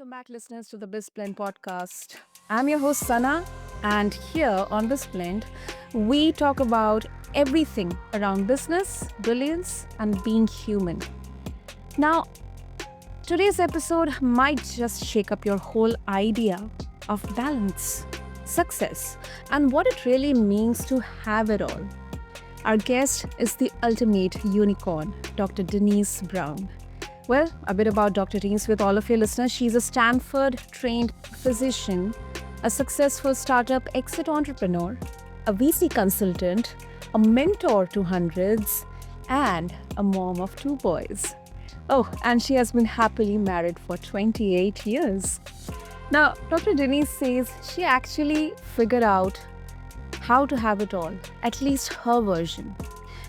Welcome back, listeners, to the BizBlend podcast. I'm your host, Sana, and here on BizBlend, we talk about everything around business, brilliance, and being human. Now, today's episode might just shake up your whole idea of balance, success, and what it really means to have it all. Our guest is the ultimate unicorn, Dr. Denise Brown. Well, a bit about Dr. Denise with all of your listeners. She's a Stanford-trained physician, a successful startup exit entrepreneur, a VC consultant, a mentor to hundreds, and a mom of two boys. Oh, and she has been happily married for 28 years. Now, Dr. Denise says she actually figured out how to have it all, at least her version.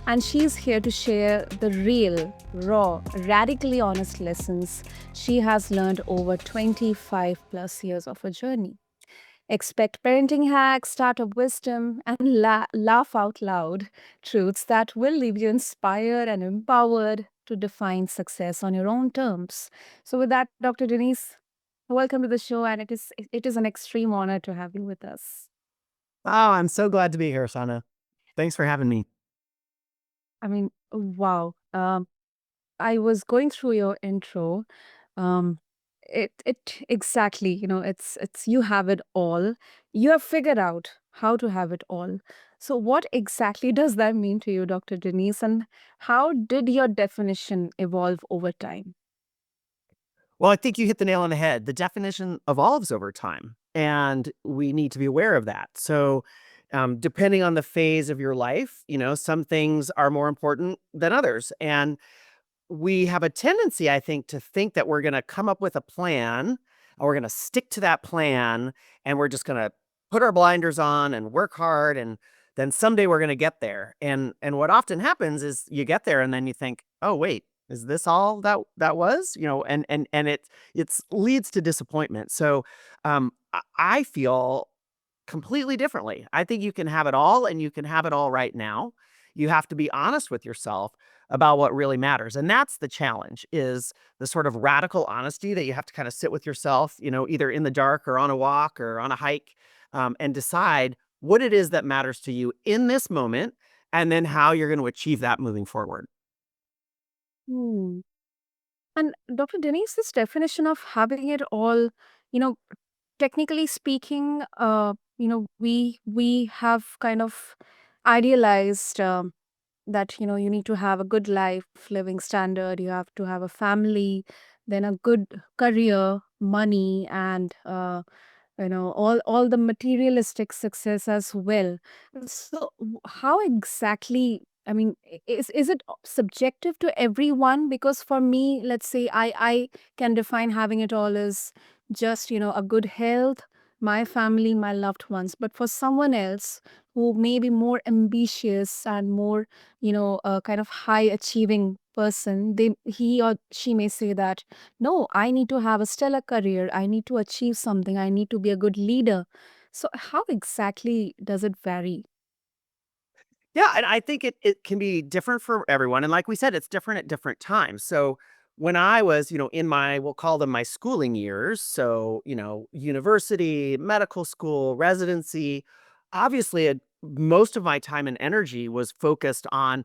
And she's here to share the real, raw, radically honest lessons she has learned over 25 plus years of her journey. Expect parenting hacks, startup wisdom, and laugh out loud truths that will leave you inspired and empowered to define success on your own terms. So, with that, Dr. Denise, welcome to the show, and it is an extreme honor to have you with us. Oh, I'm so glad to be here, Sana. Thanks for having me. I mean, wow. I was going through your intro. Um, it exactly, it's you have it all. You have figured out how to have it all. So what exactly does that mean to you, Dr. Denise, and how did your definition evolve over time? Well, I think you hit the nail on the head. The definition evolves over time, and we need to be aware of that. So, depending on the phase of your life, some things are more important than others. And we have a tendency, I think, to think that we're going to come up with a plan, and we're going to stick to that plan, and we're just going to put our blinders on and work hard, and then someday we're going to get there. And what often happens is you get there, and then you think, oh wait, is this all that was? And it's leads to disappointment. So I feel completely differently. I think you can have it all, and you can have it all right now. You have to be honest with yourself about what really matters. And that's the challenge, is the sort of radical honesty that you have to kind of sit with yourself, either in the dark or on a walk or on a hike, and decide what it is that matters to you in this moment, and then how you're going to achieve that moving forward. Hmm. And Dr. Denise, this definition of having it all, you know, technically speaking, we have kind of idealized that you need to have a good life living standard, you have to have a family, then a good career, money, and all the materialistic success as well. So how exactly, I mean, is it subjective to everyone? Because for me, let's say I can define having it all as just a good health, my family, my loved ones. But for someone else who may be more ambitious and more kind of high achieving person, he or she may say that no, I need to have a stellar career. I need to achieve something. I need to be a good leader. So, how exactly does it vary? Yeah, and I think it can be different for everyone, and like we said, it's different at different times. So, when I was, in my we'll call them my schooling years, so, university, medical school, residency, obviously, most of my time and energy was focused on,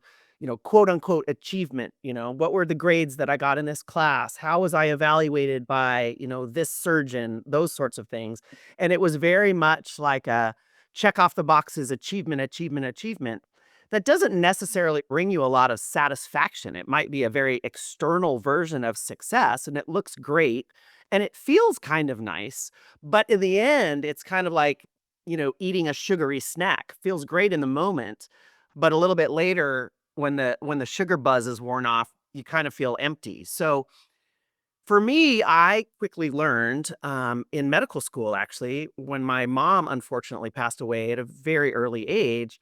quote unquote achievement. What were the grades that I got in this class? How was I evaluated by, this surgeon? Those sorts of things. And it was very much like a check off the boxes, achievement, achievement, achievement. That doesn't necessarily bring you a lot of satisfaction. It might be a very external version of success, and it looks great and it feels kind of nice. But in the end, it's kind of like, eating a sugary snack. Feels great in the moment, but a little bit later, when the sugar buzz is worn off, you kind of feel empty. So for me, I quickly learned in medical school, actually, when my mom unfortunately passed away at a very early age,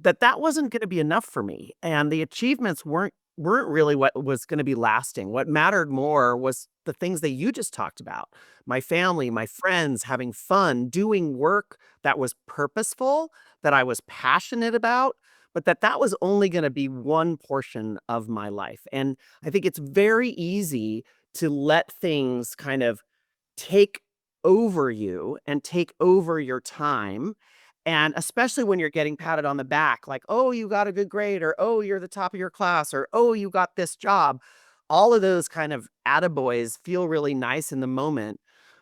that wasn't gonna be enough for me, and the achievements weren't really what was gonna be lasting. What mattered more was the things that you just talked about. My family, my friends, having fun, doing work that was purposeful, that I was passionate about, but that was only gonna be one portion of my life, and I think it's very easy to let things kind of take over you and take over your time. And especially when you're getting patted on the back, like, oh, you got a good grade, or oh, you're the top of your class, or oh, you got this job. All of those kind of attaboys feel really nice in the moment.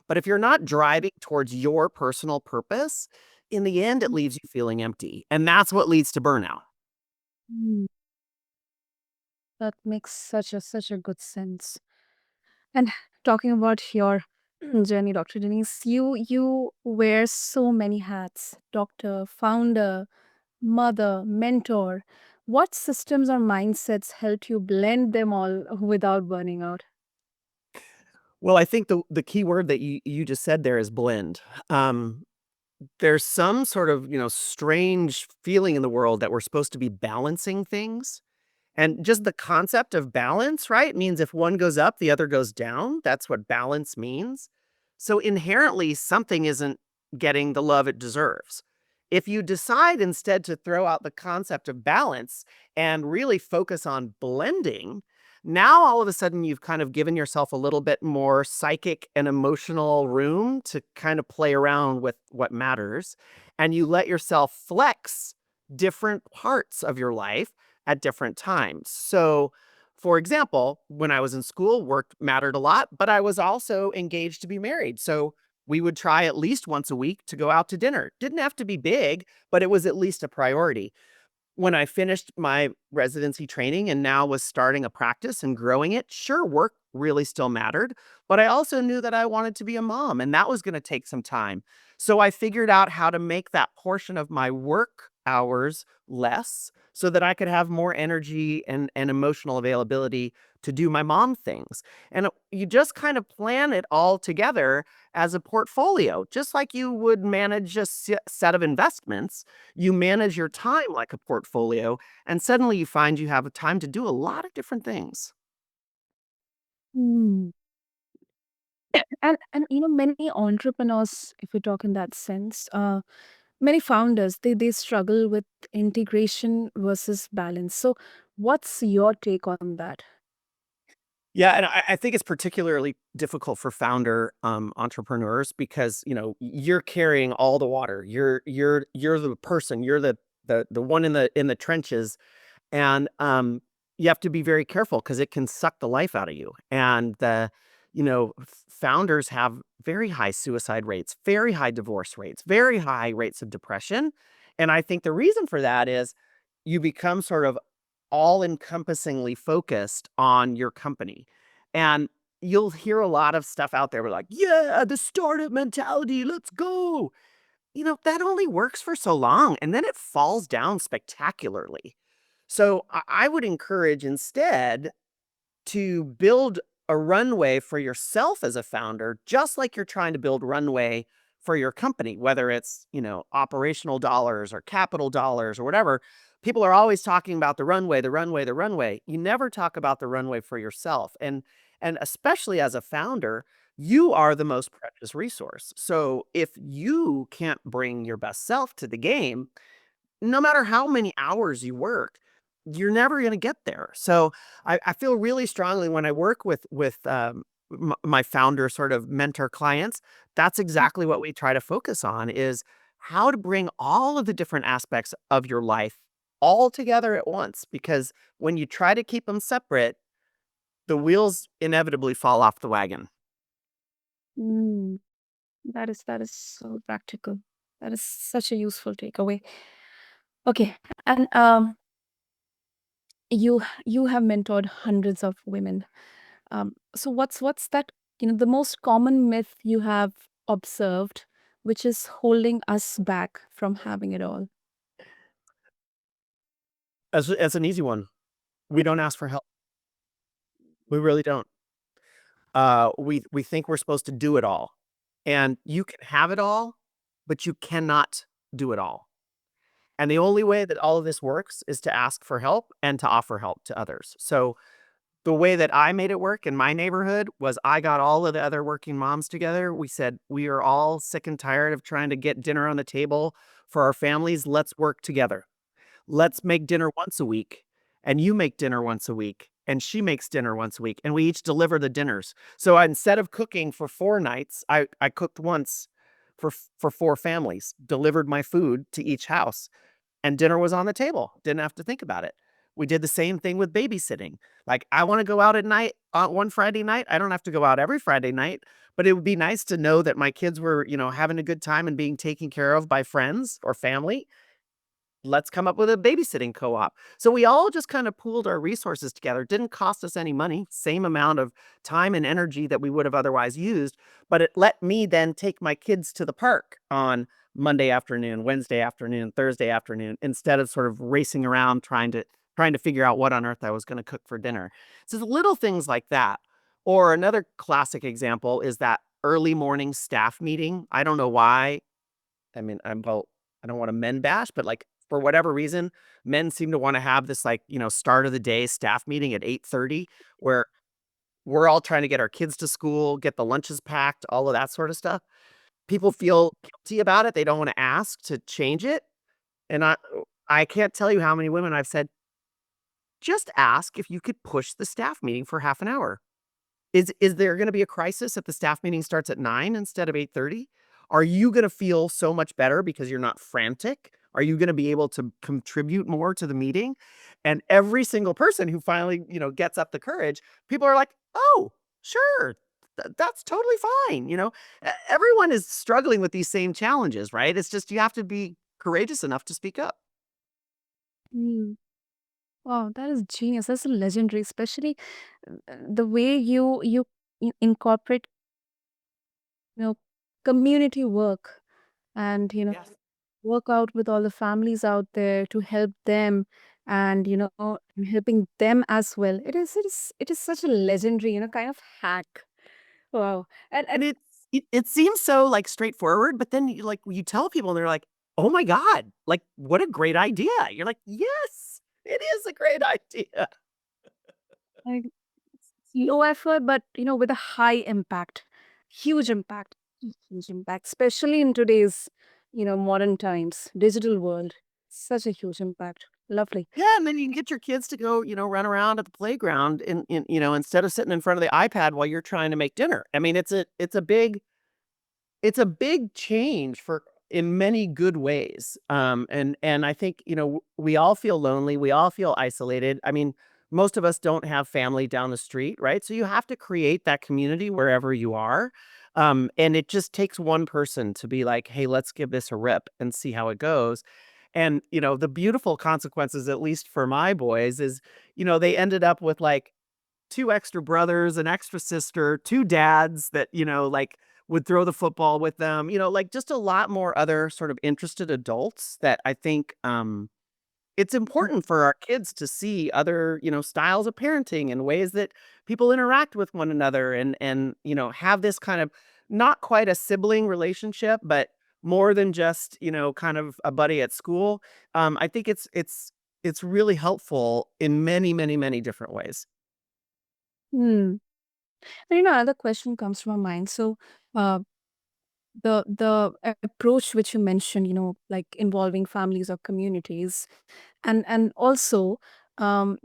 But if you're not driving towards your personal purpose, in the end, it leaves you feeling empty. And that's what leads to burnout. Mm, that makes such a good sense. And talking about your journey, Dr. Denise, you wear so many hats: doctor, founder, mother, mentor. What systems or mindsets helped you blend them all without burning out? Well, I think the key word that you just said there is blend. Um, there's some sort of, strange feeling in the world that we're supposed to be balancing things. And just the concept of balance, right, means if one goes up, the other goes down. That's what balance means. So inherently, something isn't getting the love it deserves. If you decide instead to throw out the concept of balance and really focus on blending, now all of a sudden you've kind of given yourself a little bit more psychic and emotional room to kind of play around with what matters. And you let yourself flex different parts of your life at different times. So, for example, when I was in school, work mattered a lot, but I was also engaged to be married. So we would try at least once a week to go out to dinner. Didn't have to be big, but it was at least a priority. When I finished my residency training and now was starting a practice and growing it, sure, work really still mattered, but I also knew that I wanted to be a mom and that was going to take some time. So I figured out how to make that portion of my work hours less so that I could have more energy and emotional availability to do my mom things. And you just kind of plan it all together as a portfolio, just like you would manage a set of investments. You manage your time like a portfolio, and suddenly you find you have time to do a lot of different things. Hmm. And many entrepreneurs, if we talk in that sense, many founders, they struggle with integration versus balance. So what's your take on that? Yeah, and I think it's particularly difficult for founder entrepreneurs because you're carrying all the water. You're the person. You're the one in the trenches, and you have to be very careful because it can suck the life out of you. And founders have very high suicide rates, very high divorce rates, very high rates of depression. And I think the reason for that is you become sort of all encompassingly focused on your company. And you'll hear a lot of stuff out there. We're like, yeah, the startup mentality, let's go. That only works for so long and then it falls down spectacularly. So I would encourage instead to build a runway for yourself as a founder, just like you're trying to build runway for your company, whether it's, operational dollars or capital dollars or whatever. People are always talking about the runway, the runway, the runway. You never talk about the runway for yourself. And especially as a founder, you are the most precious resource. So if you can't bring your best self to the game, no matter how many hours you work, you're never going to get there. So I feel really strongly when I work with my founder sort of mentor clients. That's exactly what we try to focus on is how to bring all of the different aspects of your life all together at once. Because when you try to keep them separate, the wheels inevitably fall off the wagon. Mm, that is so practical. That is such a useful takeaway. Okay, and you have mentored hundreds of women. So what's that? The most common myth you have observed, which is holding us back from having it all. As an easy one, we don't ask for help. We really don't. We think we're supposed to do it all. And you can have it all, but you cannot do it all. And the only way that all of this works is to ask for help and to offer help to others. So the way that I made it work in my neighborhood was I got all of the other working moms together. We said, we are all sick and tired of trying to get dinner on the table for our families. Let's work together. Let's make dinner once a week and you make dinner once a week and she makes dinner once a week, and we each deliver the dinners. So instead of cooking for 4 nights, I cooked once for 4 families, delivered my food to each house, and dinner was on the table. Didn't have to think about it. We did the same thing with babysitting. Like, I wanna go out at night on one Friday night. I don't have to go out every Friday night, but it would be nice to know that my kids were, having a good time and being taken care of by friends or family. Let's come up with a babysitting co-op. So we all just kind of pooled our resources together. Didn't cost us any money, same amount of time and energy that we would have otherwise used, but it let me then take my kids to the park on Monday afternoon, Wednesday afternoon, Thursday afternoon, instead of sort of racing around trying to figure out what on earth I was going to cook for dinner. So the little things like that. Or another classic example is that early morning staff meeting. I don't know why. I mean, I don't want to men bash, but like for whatever reason, men seem to want to have this like, start of the day staff meeting at 8:30 where we're all trying to get our kids to school, get the lunches packed, all of that sort of stuff. People feel guilty about it. They don't want to ask to change it. And I can't tell you how many women I've said, just ask if you could push the staff meeting for half an hour. Is there gonna be a crisis if the staff meeting starts at 9 instead of 8:30? Are you gonna feel so much better because you're not frantic? Are you gonna be able to contribute more to the meeting? And every single person who finally, gets up the courage, people are like, "Oh, sure. That's totally fine," everyone is struggling with these same challenges, right? It's just you have to be courageous enough to speak up. Mm. Wow, that is genius. That's legendary, especially the way you incorporate, you know, community work and Yes. work out with all the families out there to help them and helping them as well. It is such a legendary, kind of hack. Wow. And And it seems so, like, straightforward, but then you tell people and they're like, "Oh my god, like, what a great idea." You're like, "Yes, it is a great idea." like low effort, but with a high impact, huge impact, huge impact, especially in today's modern times, digital world. Such a huge impact. Lovely. Yeah, and then you can get your kids to go, run around at the playground instead of sitting in front of the iPad while you're trying to make dinner. I mean, it's a big change for in many good ways. And I think, we all feel lonely, we all feel isolated. I mean, most of us don't have family down the street, right? So you have to create that community wherever you are. And it just takes one person to be like, "Hey, let's give this a rip and see how it goes." And, the beautiful consequences, at least for my boys, is, they ended up with like 2 extra brothers, an extra sister, 2 dads that, like, would throw the football with them, like, just a lot more other sort of interested adults that I think, it's important for our kids to see other, styles of parenting and ways that people interact with one another and, have this kind of not quite a sibling relationship, but more than just, kind of a buddy at school. I think it's really helpful in many, many, many different ways. Hmm. And another question comes to my mind. So, uh, the approach which you mentioned, like involving families or communities, and also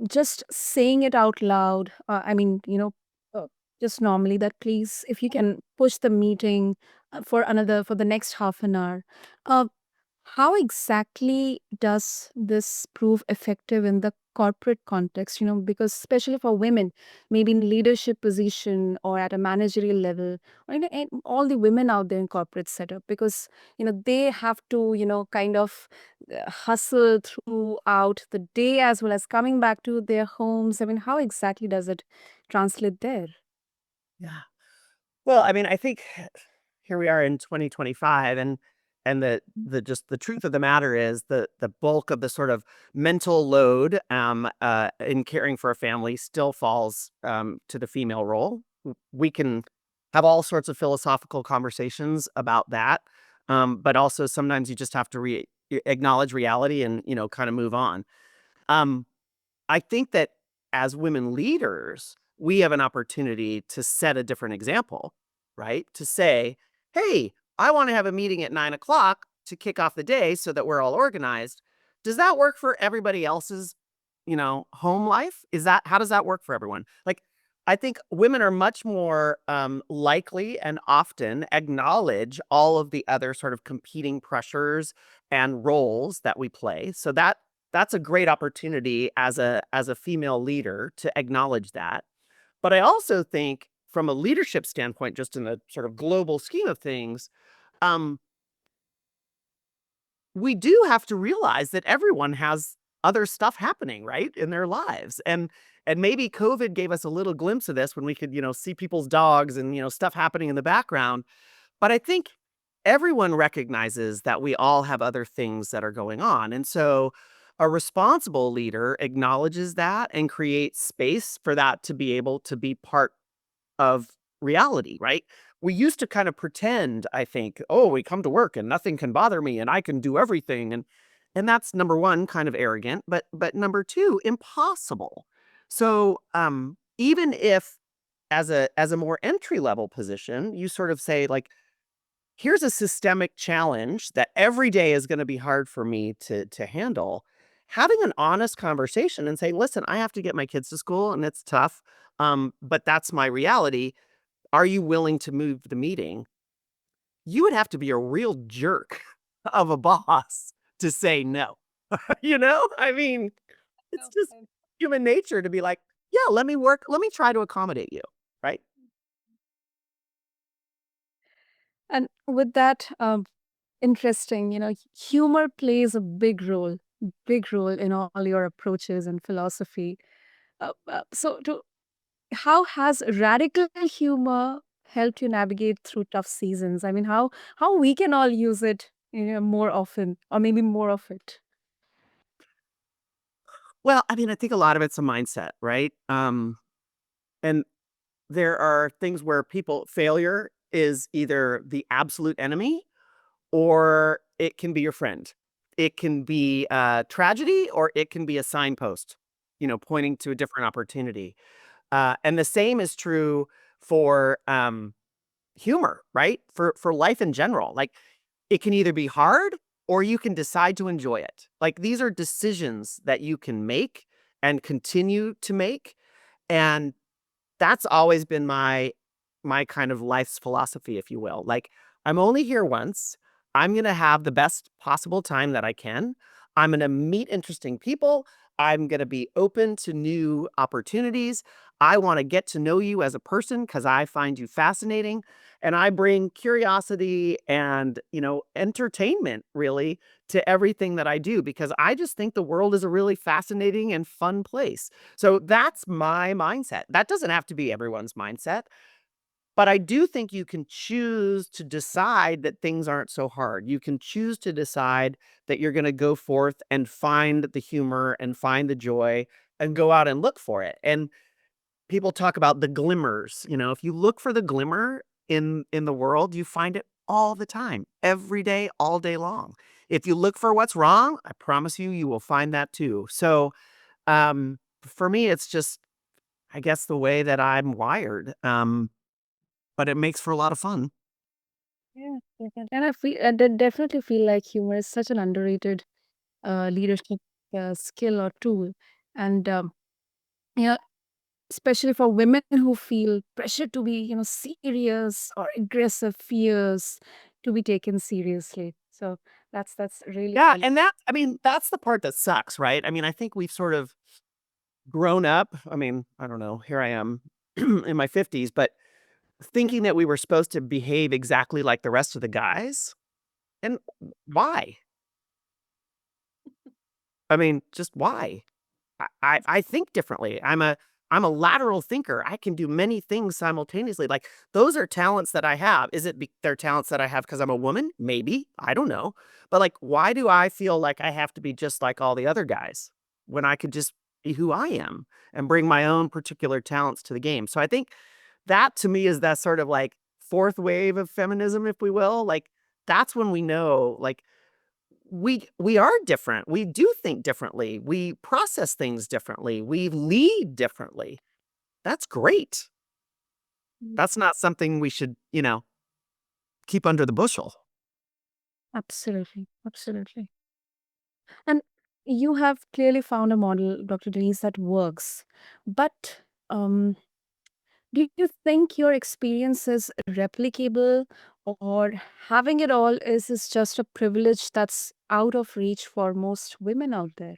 just saying it out loud. I mean, just normally that please, if you can push the meeting for the next half an hour. Uh, How exactly does this prove effective in the corporate context? Because especially for women, maybe in leadership position or at a managerial level, or and all the women out there in corporate setup, because they have to kind of hustle throughout the day as well as coming back to their homes. I mean, how exactly does it translate there? Yeah. Well, I mean, I think here we are in 2025 and the truth of the matter is the bulk of the sort of mental load in caring for a family still falls to the female role. We can have all sorts of philosophical conversations about that. But also sometimes you just have to acknowledge reality and, kind of move on. Um, I think that as women leaders, we have an opportunity to set a different example, right? To say, "Hey, I want to have a meeting at 9 o'clock to kick off the day so that we're all organized. Does that work for everybody else's home life? How does that work for everyone? Like, I think women are much more likely and often acknowledge all of the other sort of competing pressures and roles that we play. So that's a great opportunity as a female leader to acknowledge that. But I also think from a leadership standpoint, just in the sort of global scheme of things, um, we do have to realize that everyone has other stuff happening, right, in their lives. And maybe COVID gave us a little glimpse of this when we could, see people's dogs and, stuff happening in the background. But I think everyone recognizes that we all have other things that are going on. And so a responsible leader acknowledges that and creates space for that to be able to be part of reality, right? We used to kind of pretend, I think, oh, we come to work and nothing can bother me and I can do everything. And that's number one, kind of arrogant, but number two, impossible. So even if as a more entry level position, you sort of say, like, here's a systemic challenge that every day is going to be hard for me to handle. Having an honest conversation and saying, listen, I have to get my kids to school and it's tough. But that's my reality. Are you willing to move the meeting? You would have to be a real jerk of a boss to say no. I mean, it's just human nature to be like, yeah, let me work. Let me try to accommodate you. Right. And with that, interesting, humor plays a big role in all your approaches and philosophy. How has radical humor helped you navigate through tough seasons? I mean, how we can all use it, more often, or maybe more of it. Well, I mean, I think a lot of it's a mindset, right? And there are things where failure is either the absolute enemy or it can be your friend. It can be a tragedy or it can be a signpost, pointing to a different opportunity. And the same is true for humor, right? For life in general. Like, it can either be hard or you can decide to enjoy it. Like, these are decisions that you can make and continue to make. And that's always been my kind of life's philosophy, if you will. Like, I'm only here once. I'm going to have the best possible time that I can. I'm going to meet interesting people. I'm going to be open to new opportunities. I want to get to know you as a person because I find you fascinating. And I bring curiosity and, entertainment really to everything that I do because I just think the world is a really fascinating and fun place. So that's my mindset. That doesn't have to be everyone's mindset. But I do think you can choose to decide that things aren't so hard. You can choose to decide that you're going to go forth and find the humor and find the joy and go out and look for it. And people talk about the glimmers. If you look for the glimmer in the world, you find it all the time, every day, all day long. If you look for what's wrong, I promise you will find that too. So for me, it's just, I guess, the way that I'm wired. But it makes for a lot of fun. Yeah, and I definitely feel like humor is such an underrated leadership skill or tool, and yeah, especially for women who feel pressure to be, serious or aggressive, fears to be taken seriously. So that's really Yeah, valid. and I mean, that's the part that sucks, right? I mean, I think we've sort of grown up. I mean, I don't know, here I am in my 50s, but thinking that we were supposed to behave exactly like the rest of the guys. And why? I mean, just why? I think differently. I'm a lateral thinker. I can do many things simultaneously. Like, those are talents that I have. Is it they're talents that I have because I'm a woman? Maybe. I don't know. But, like, why do I feel like I have to be just like all the other guys when I could just be who I am and bring my own particular talents to the game? So I think that to me is that sort of like fourth wave of feminism, if we will. Like, that's when we know, like, we are different. We do think differently. We process things differently. We lead differently. That's great. Mm. That's not something we should, keep under the bushel. Absolutely, absolutely. You have clearly found a model, Dr. Denise, that works. But um, do you think your experience is replicable, or having it all is just a privilege that's out of reach for most women out there?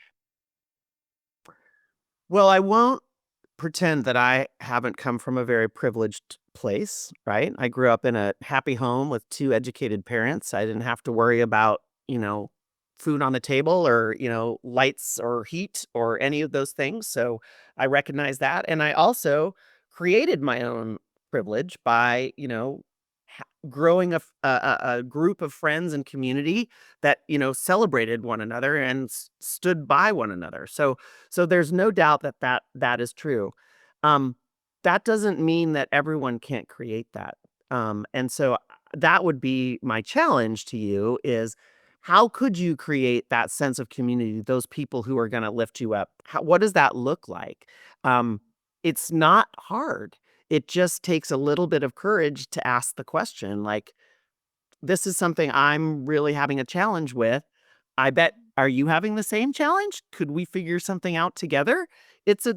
Well, I won't pretend that I haven't come from a very privileged place, right? I grew up in a happy home with two educated parents. I didn't have to worry about, food on the table or, lights or heat or any of those things. So I recognize that. And I also created my own privilege by, growing a group of friends and community that, celebrated one another and stood by one another. So there's no doubt that that is true. Um, that doesn't mean that everyone can't create that. And so that would be my challenge to you is how could you create that sense of community, those people who are going to lift you up? What does that look like? Um, it's not hard. It just takes a little bit of courage to ask the question, like, this is something I'm really having a challenge with. I bet are you having the same challenge? Could we figure something out together? It's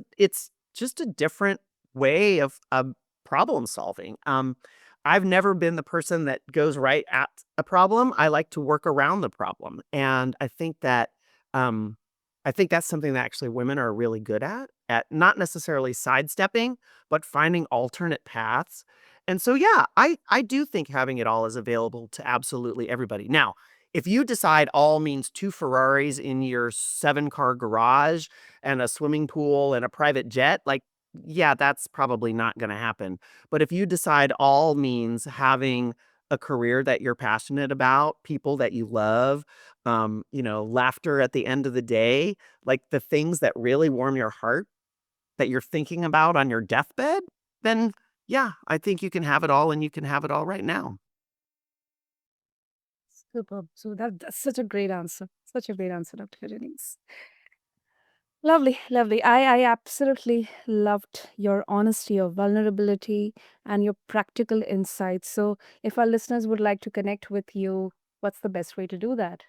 just a different way of problem solving. I've never been the person that goes right at a problem. I like to work around the problem. And um I think that's something that actually women are really good at not necessarily sidestepping, but finding alternate paths. And so, yeah, I do think having it all is available to absolutely everybody. Now, if you decide all means two Ferraris in your seven-car garage and a swimming pool and a private jet, like, yeah, that's probably not going to happen. But if you decide all means having a career that you're passionate about, people that you love, laughter at the end of the day, like the things that really warm your heart that you're thinking about on your deathbed, then yeah, I think you can have it all and you can have it all right now. Superb. So that's such a great answer. Such a great answer, Dr. Denise. Lovely, lovely. I absolutely loved your honesty, your vulnerability, and your practical insights. So, if our listeners would like to connect with you, what's the best way to do that?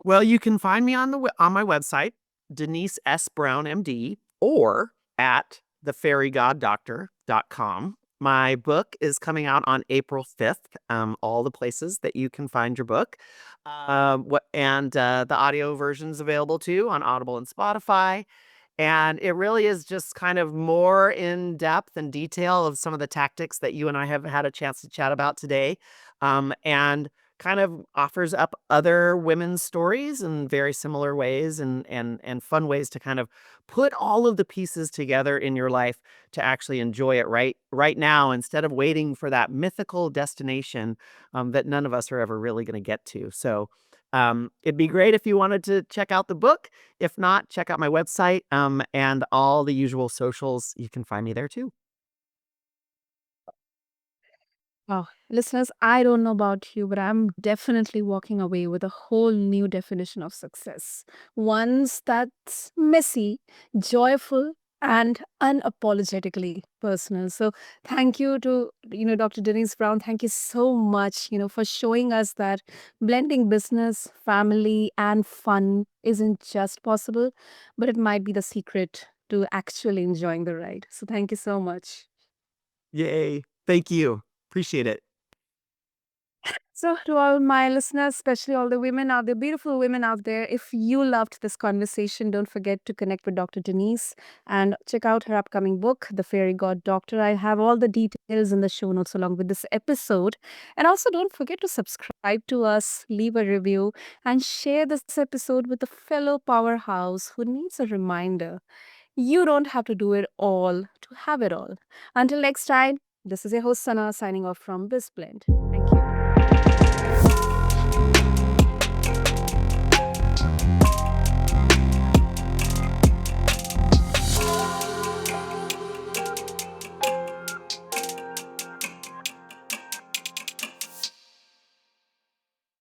Well, you can find me on my website, Denise S. Brown MD, or at thefairygoddoctor.com. My book is coming out on April 5th. All the places that you can find your book. The audio version is available too on Audible and Spotify. And it really is just kind of more in depth and detail of some of the tactics that you and I have had a chance to chat about today. And kind of offers up other women's stories in very similar ways and fun ways to kind of put all of the pieces together in your life to actually enjoy it right now instead of waiting for that mythical destination that none of us are ever really going to get to. So it'd be great if you wanted to check out the book. If not, check out my website and all the usual socials. You can find me there too. Wow. Listeners, I don't know about you, but I'm definitely walking away with a whole new definition of success. One's that's messy, joyful, and unapologetically personal. So thank you to, Dr. Denise Brown. Thank you so much, for showing us that blending business, family, and fun isn't just possible, but it might be the secret to actually enjoying the ride. So thank you so much. Yay. Thank you. Appreciate it. So, to all my listeners, especially all the women out there, beautiful women out there, if you loved this conversation, don't forget to connect with Dr. Denise and check out her upcoming book, The Fairy God Doctor. I have all the details in the show notes along with this episode. And also, don't forget to subscribe to us, leave a review, and share this episode with a fellow powerhouse who needs a reminder. You don't have to do it all to have it all. Until next time, this is your host, Sana, signing off from BizBlend.